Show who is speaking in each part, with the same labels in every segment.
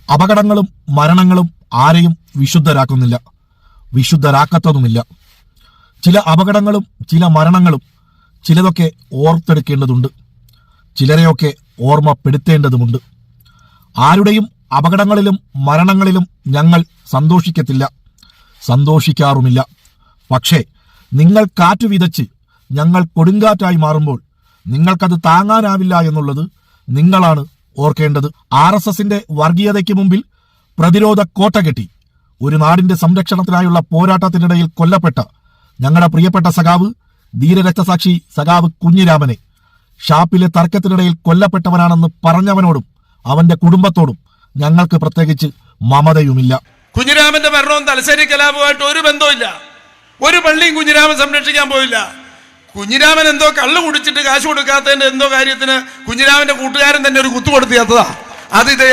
Speaker 1: അപകടങ്ങളും മരണങ്ങളും ആരെയും വിശുദ്ധരാക്കുന്നില്ല, വിശുദ്ധരാക്കത്തതുമില്ല. ചില അപകടങ്ങളും ചില മരണങ്ങളും ചിലതൊക്കെ ഓർത്തെടുക്കേണ്ടതുണ്ട്, ചിലരെയൊക്കെ ഓർമ്മപ്പെടുത്തേണ്ടതുമുണ്ട്. ആരുടെയും അപകടങ്ങളിലും മരണങ്ങളിലും ഞങ്ങൾ സന്തോഷിക്കത്തില്ല, സന്തോഷിക്കാറുമില്ല. പക്ഷേ നിങ്ങൾ കാറ്റ് വിതച്ച് ഞങ്ങൾ കൊടുങ്കാറ്റായി മാറുമ്പോൾ നിങ്ങൾക്കത് താങ്ങാനാവില്ല എന്നുള്ളത് നിങ്ങളാണ് ഓർക്കേണ്ടത്. RSSന്റെ വർഗീയതയ്ക്ക് മുമ്പിൽ പ്രതിരോധ കോട്ട കെട്ടി ഒരു നാടിന്റെ സംരക്ഷണത്തിനായുള്ള പോരാട്ടത്തിനിടയിൽ കൊല്ലപ്പെട്ട ഞങ്ങളുടെ പ്രിയപ്പെട്ട സഖാവ്, ധീരരക്തസാക്ഷി സഖാവ് കുഞ്ഞിരാമനെ ഷാപ്പിലെ തർക്കത്തിനിടയിൽ കൊല്ലപ്പെട്ടവനാണെന്ന് പറഞ്ഞവനോടും അവന്റെ കുടുംബത്തോടും ഞങ്ങൾക്ക് പ്രത്യേകിച്ച് മമതയുമില്ല.
Speaker 2: കുഞ്ഞിരാമന്റെ മരണവും തലശ്ശേരി കലാപവുമായിട്ട് ഒരു ബന്ധവുമില്ല. ഒരു പള്ളിയും കുഞ്ഞിരാമൻ സംരക്ഷിക്കാൻ പോയില്ല. കുഞ്ഞിരാമൻ എന്തോ കള്ളു കുടിച്ചിട്ട് കാശ് കൊടുക്കാത്തതിന്റെ എന്തോ കാര്യത്തിന് കുഞ്ഞിരാമന്റെ കൂട്ടുകാരൻ തന്നെ ഒരു കുത്തു കൊടുത്തിയാത്തതാ. അത് ഇതേ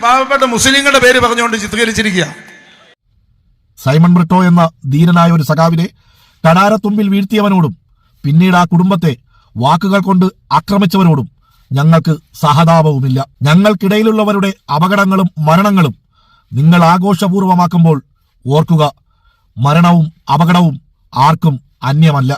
Speaker 2: പാവപ്പെട്ട മുസ്ലിങ്ങളുടെ പേര് പറഞ്ഞുകൊണ്ട് ചിത്രീകരിച്ചിരിക്കുക.
Speaker 1: സൈമൺ ബ്രിട്ടോ എന്ന ധീരനായ ഒരു സഖാവിനെ കടാരത്തുമ്പിൽ വീഴ്ത്തിയവനോടും പിന്നീട് ആ കുടുംബത്തെ വാക്കുകൾ കൊണ്ട് ആക്രമിച്ചവരോടും ഞങ്ങൾക്ക് സഹതാപവുമില്ല. ഞങ്ങൾക്കിടയിലുള്ളവരുടെ അപകടങ്ങളും മരണങ്ങളും നിങ്ങൾ ആഘോഷപൂർവമാക്കുമ്പോൾ ഓർക്കുക, മരണവും അപകടവും ആർക്കും അന്യമല്ല.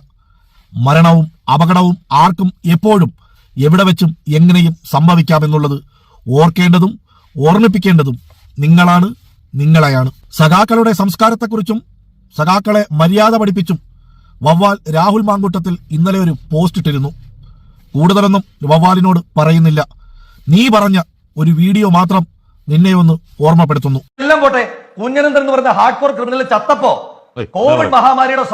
Speaker 1: മരണവും അപകടവും ആർക്കും എപ്പോഴും എവിടെ വെച്ചും എങ്ങനെയും സംഭവിക്കാമെന്നുള്ളത് ഓർക്കേണ്ടതും ഓർമ്മിപ്പിക്കേണ്ടതും നിങ്ങളാണ്, നിങ്ങളെയാണ്. സഖാക്കളുടെ സംസ്കാരത്തെക്കുറിച്ചും സഖാക്കളെ മര്യാദ പഠിപ്പിച്ചും വവ്വാൽ രാഹുൽ മാങ്കൂട്ടത്തിൽ ഇന്നലെ ഒരു പോസ്റ്റ് ഇട്ടിരുന്നു. കൂടുതലൊന്നും വവ്വാലിനോട് പറയുന്നില്ല. നീ പറഞ്ഞ ഒരു വീഡിയോ മാത്രം നിന്നെ ഒന്ന് ഓർമ്മപ്പെടുത്തുന്നു.
Speaker 3: എല്ലാം പോട്ടെ, കുഞ്ഞനന്തൻ എന്ന് പറഞ്ഞ ഹാർഡ് കോർ ക്രിമിനൽ ചത്തപ്പോ കോവിഡ് മഹാമാരിയുടെ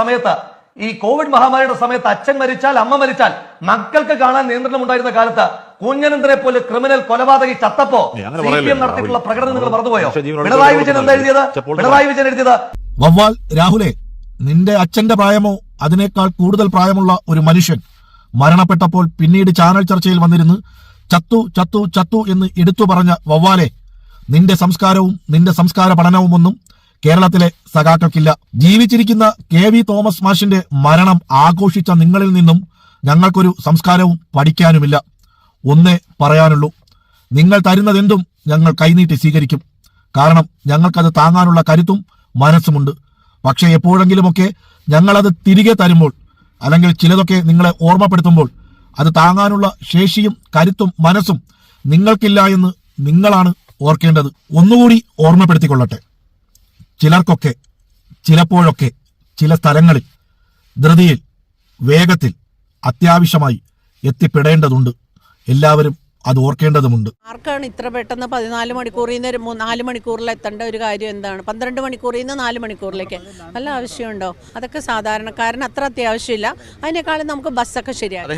Speaker 3: സമയത്ത് അച്ഛൻ മരിച്ചാൽ അമ്മ മരിച്ചാൽ മക്കൾക്ക് കാണാൻ നിയന്ത്രണം ഉണ്ടായിരുന്ന കാലത്ത് കുഞ്ഞനന്തനെ പോലെ ക്രിമിനൽ കൊലപാതകി ചത്തപ്പോ CPM നടത്തിയിട്ടുള്ള പ്രകടനം നിങ്ങൾ മറന്നുപോയോ? പിണറായി വിജയൻ എന്താ എഴുതിയത്? പിണറായി വിജയൻ എഴുതിയത്,
Speaker 1: വവ്വാൽ രാഹുലെ, നിന്റെ അച്ഛന്റെ പ്രായമോ അതിനേക്കാൾ കൂടുതൽ പ്രായമുള്ള ഒരു മനുഷ്യൻ മരണപ്പെട്ടപ്പോൾ പിന്നീട് ചാനൽ ചർച്ചയിൽ വന്നിരുന്ന് ചത്തു ചത്തു ചത്തു എന്ന് എടുത്തു പറഞ്ഞ വവ്വാലെ, നിന്റെ സംസ്കാരവും നിന്റെ സംസ്കാര പഠനവും ഒന്നും കേരളത്തിലെ സഖാക്കൾക്കില്ല. ജീവിച്ചിരിക്കുന്ന KV തോമസ് മാഷിന്റെ മരണം ആഘോഷിച്ച നിങ്ങളിൽ നിന്നും ഞങ്ങൾക്കൊരു സംസ്കാരവും പഠിക്കാനുമില്ല. ഒന്നേ പറയാനുള്ളൂ, നിങ്ങൾ തരുന്നതെന്തും ഞങ്ങൾ കൈനീട്ടി സ്വീകരിക്കും. കാരണം ഞങ്ങൾക്കത് താങ്ങാനുള്ള കരുത്തും മനസ്സുമുണ്ട്. പക്ഷെ എപ്പോഴെങ്കിലുമൊക്കെ ഞങ്ങളത് തിരികെ തരുമ്പോൾ, അല്ലെങ്കിൽ ചിലതൊക്കെ നിങ്ങളെ ഓർമ്മപ്പെടുത്തുമ്പോൾ അത് താങ്ങാനുള്ള ശേഷിയും കരുത്തും മനസ്സും നിങ്ങൾക്കില്ല എന്ന് നിങ്ങളാണ് ഓർക്കേണ്ടത്. ഒന്നുകൂടി ഓർമ്മപ്പെടുത്തിക്കൊള്ളട്ടെ, ചിലർക്കൊക്കെ ചിലപ്പോഴൊക്കെ ചില സ്ഥലങ്ങളിൽ ധൃതിയിൽ വേഗത്തിൽ അത്യാവശ്യമായി എത്തിപ്പെടേണ്ടതുണ്ട്. എല്ലാവരും അത് ഓർക്കേണ്ടതുമുണ്ട്.
Speaker 4: ആർക്കാണ് ഇത്ര പെട്ടെന്ന് 14 മണിക്കൂറിൽ നിന്ന് 4 മണിക്കൂറിൽ എത്തേണ്ട ഒരു കാര്യം എന്താണ്? 12 മണിക്കൂറിൽ നിന്ന് 4 മണിക്കൂറിലേക്ക് നല്ല ആവശ്യമുണ്ടോ? അതൊക്കെ സാധാരണക്കാരന് അത്ര അത്യാവശ്യമില്ല. അതിനേക്കാളും നമുക്ക് ബസ്സൊക്കെ ശരിയാണ്.